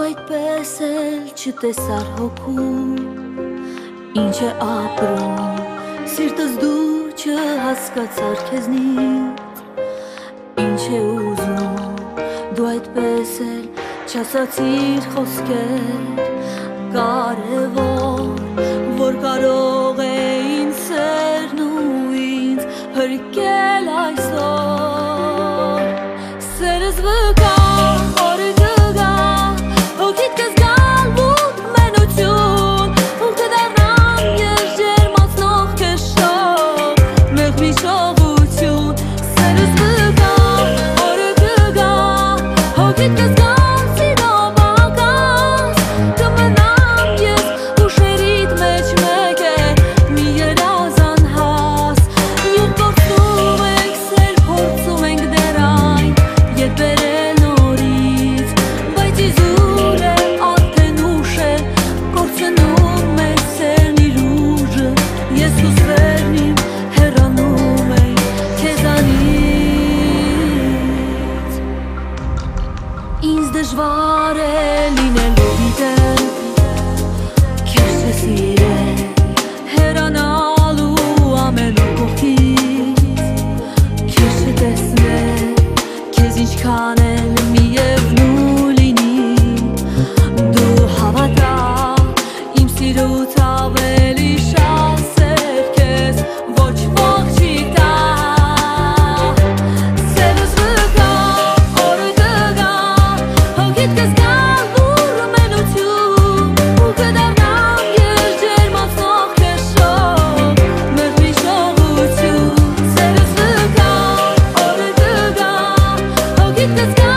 այդպես էլ չտեսար հոգում, ինչ է ապրում, սիրտս դու չհասկացար քեզնից, ինչ է ուզում, դու այդպես էլ չասացիր խոսքեր կարևոր, որ կարող էին սերն ու ինձ հրկել այսօր, սերս վկա օրը կգա, հոգիդ կզգալ բուտ մենություն, ու կդառնամ ես ջերմացնող քեշով, մեղմի շողություն, սերս վկա օրը կգա, հոգիդ կզգալ սիրով ակաս, կմնամ ես ուշերիդ մեջ մեկ է մի երազան հաս, երբ գործում ենք սեր փորձում ենք դեռ այն, երբ բերել նորից, բայց իզուր է արդեն ուշ է, կորցնում է սերն իր ուժը, ես ու սերն իմ հեռանում ենք քեզանից, ինձ դժվար է լինելու գիտեմ, քեզ չսիրել, հեռանալու ամեն օր կողքից, քեզ չտեսնել, քեզ ինչքան էլ միևնույն լինի, դու հավատա, իմ սիրուց ավելի շատ սեր քեզ ոչ ոք չի տա, սերս վկա օրը կգա, հոգիդ կզգալ լուռ մենություն, ու կդառնամ ես ջերմացնող քեշով, մեղմի շողություն, սերս վկա օրը կգա, հոգիդ կզգալ